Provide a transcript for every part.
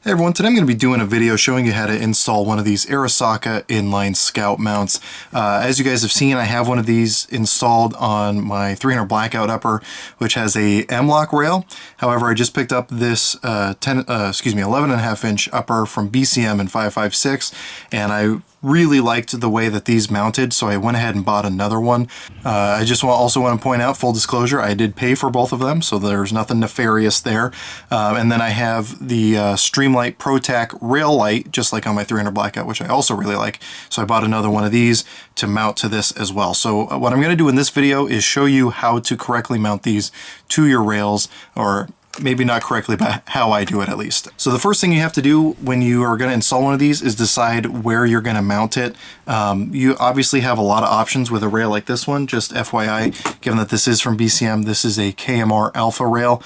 Hey everyone, today I'm going to be doing a video showing you how to install one of these Arisaka inline scout mounts. As you guys have seen, I have one of these installed on my 300 blackout upper, which has a M-lock rail. However, I just picked up this 11.5 inch upper from BCM in 556, and I really liked the way that these mounted, so I went ahead and bought another one. I just also want to point out, full disclosure, I did pay for both of them, so there's nothing nefarious there. And then I have the Streamlight ProTac rail light, just like on my 300 blackout, which I also really like. So I bought another one of these to mount to this as well. So what I'm going to do in this video is show you how to correctly mount these to your rails, or maybe not correctly, but how I do it at least. So the first thing you have to do when you are going to install one of these is decide where you're going to mount it. You obviously have a lot of options with a rail like this one, just FYI, given that this is from BCM, this is a KMR Alpha rail.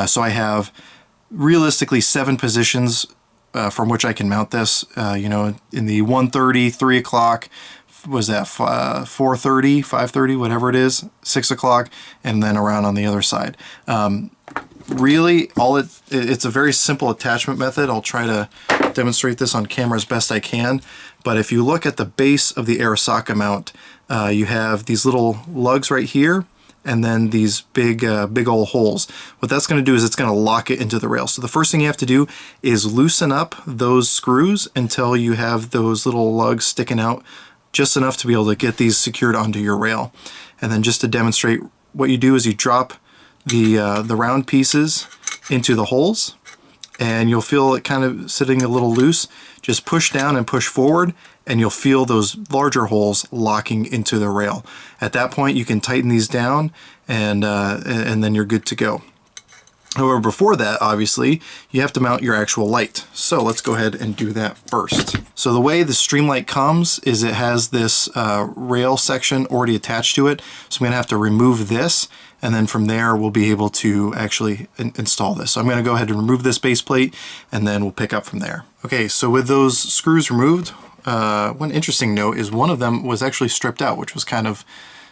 So I have realistically 7 positions from which I can mount this, in the 1:30, 3 o'clock, was that 4:30, 5:30, whatever it is, 6 o'clock, and then around on the other side. Really, it's a very simple attachment method. I'll try to demonstrate this on camera as best I can, but if you look at the base of the Arisaka mount, you have these little lugs right here, and then these big old holes. What that's going to do is it's going to lock it into the rail. So the first thing you have to do is loosen up those screws until you have those little lugs sticking out just enough to be able to get these secured onto your rail. And then just to demonstrate, what you do is you drop the round pieces into the holes, and you'll feel it kind of sitting a little loose. Just push down and push forward, and you'll feel those larger holes locking into the rail. At that point, you can tighten these down, and then you're good to go. However, before that, obviously, you have to mount your actual light. So let's go ahead and do that first. So the way the Streamlight comes is it has this rail section already attached to it. So I'm going to have to remove this, and then from there we'll be able to actually install this. So I'm going to go ahead and remove this base plate, and then we'll pick up from there. Okay, so with those screws removed, one interesting note is one of them was actually stripped out, which was kind of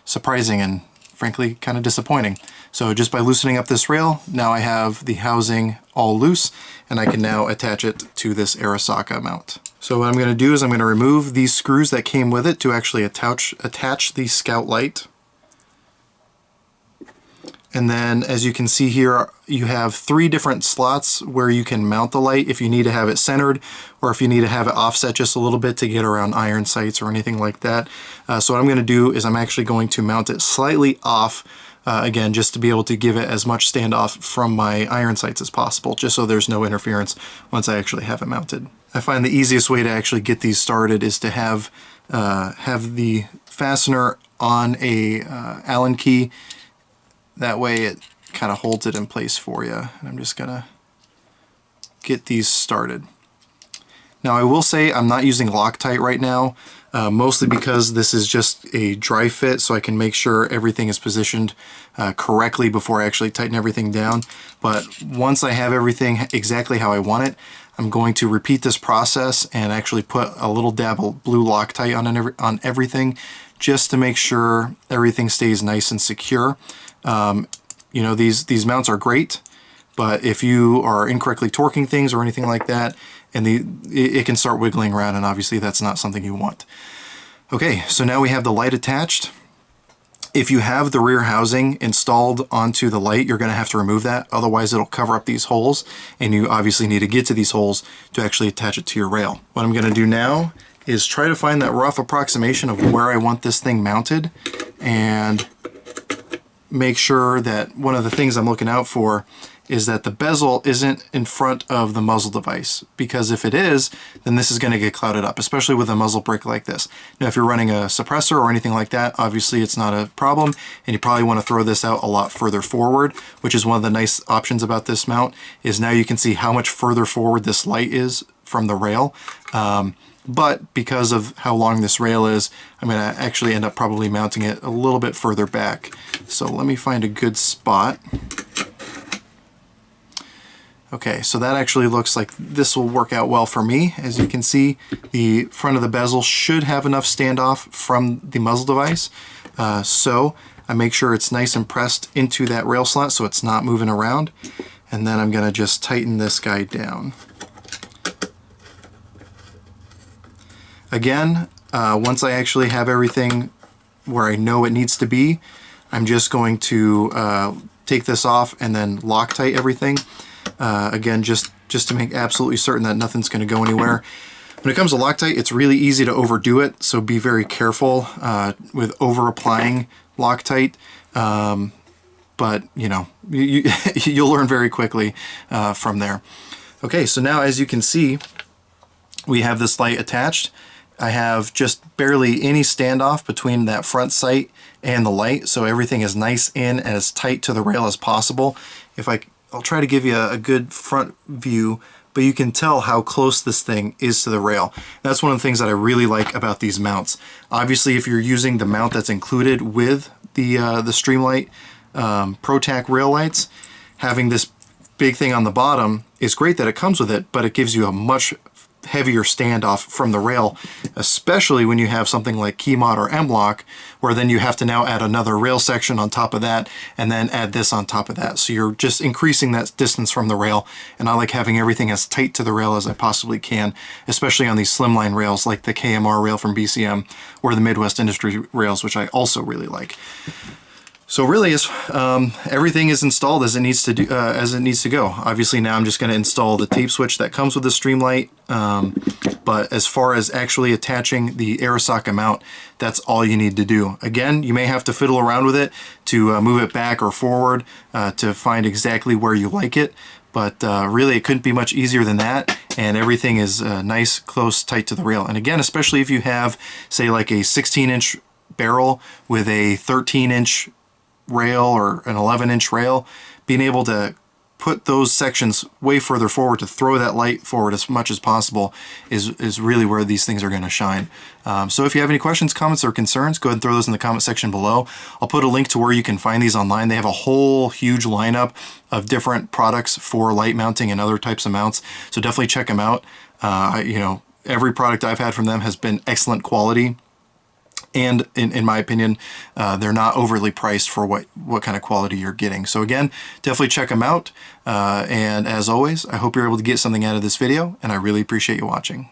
surprising and frankly kind of disappointing. So just by loosening up this rail, now I have the housing all loose, and I can now attach it to this Arisaka mount. So what I'm going to do is I'm going to remove these screws that came with it to actually attach the scout light. And then, as you can see here, you have 3 different slots where you can mount the light if you need to have it centered, or if you need to have it offset just a little bit to get around iron sights or anything like that. So what I'm going to do is I'm actually going to mount it slightly off, again, just to be able to give it as much standoff from my iron sights as possible, just so there's no interference once I actually have it mounted. I find the easiest way to actually get these started is to have the fastener on a Allen key. That way it kind of holds it in place for you. And I'm just gonna get these started. Now I will say I'm not using Loctite right now, mostly because this is just a dry fit, so I can make sure everything is positioned correctly before I actually tighten everything down. But once I have everything exactly how I want it, I'm going to repeat this process and actually put a little dab of blue Loctite on everything, just to make sure everything stays nice and secure. These mounts are great, but if you are incorrectly torquing things or anything like that, and it can start wiggling around, and obviously that's not something you want. Okay, so now we have the light attached. If you have the rear housing installed onto the light, you're going to have to remove that, otherwise it'll cover up these holes, and you obviously need to get to these holes to actually attach it to your rail. What I'm going to do now is try to find that rough approximation of where I want this thing mounted, and make sure that one of the things I'm looking out for is that the bezel isn't in front of the muzzle device, because if it is, then this is going to get clouded up, especially with a muzzle brake like this. Now if you're running a suppressor or anything like that, obviously it's not a problem, and you probably want to throw this out a lot further forward, which is one of the nice options about this mount, is now you can see how much further forward this light is from the rail. But because of how long this rail is, I'm going to actually end up probably mounting it a little bit further back. So let me find a good spot. Okay, so that actually looks like this will work out well for me. As you can see, the front of the bezel should have enough standoff from the muzzle device. So I make sure it's nice and pressed into that rail slot so it's not moving around. And then I'm going to just tighten this guy down. Again, once I actually have everything where I know it needs to be, I'm just going to take this off and then Loctite everything. Again, just to make absolutely certain that nothing's going to go anywhere. When it comes to Loctite, it's really easy to overdo it, so be very careful with over applying Loctite. But you know, you'll learn very quickly from there. Okay, so now as you can see, we have this light attached. I have just barely any standoff between that front sight and the light, so everything is nice in and as tight to the rail as possible. I'll try to give you a good front view, but you can tell how close this thing is to the rail. That's one of the things that I really like about these mounts. Obviously, if you're using the mount that's included with the Streamlight ProTac rail lights, having this big thing on the bottom is great that it comes with it, but it gives you a much heavier standoff from the rail, especially when you have something like Keymod or M-Lock, where then you have to now add another rail section on top of that, and then add this on top of that. So you're just increasing that distance from the rail, and I like having everything as tight to the rail as I possibly can, especially on these slimline rails like the KMR rail from BCM or the Midwest Industry rails, which I also really like. So really, everything is installed as it needs to go. Obviously, now I'm just going to install the tape switch that comes with the Streamlight. But as far as actually attaching the Arisaka mount, that's all you need to do. Again, you may have to fiddle around with it to move it back or forward to find exactly where you like it. But really, it couldn't be much easier than that. And everything is nice, close, tight to the rail. And again, especially if you have, say, like a 16-inch barrel with a 13-inch rail or an 11-inch rail, being able to put those sections way further forward to throw that light forward as much as possible is really where these things are going to shine. So if you have any questions, comments, or concerns, go ahead and throw those in the comment section below. I'll put a link to where you can find these online. They have a whole huge lineup of different products for light mounting and other types of mounts, so definitely check them out. You know, every product I've had from them has been excellent quality. And in my opinion, they're not overly priced for what kind of quality you're getting. So again, definitely check them out. And as always, I hope you're able to get something out of this video, and I really appreciate you watching.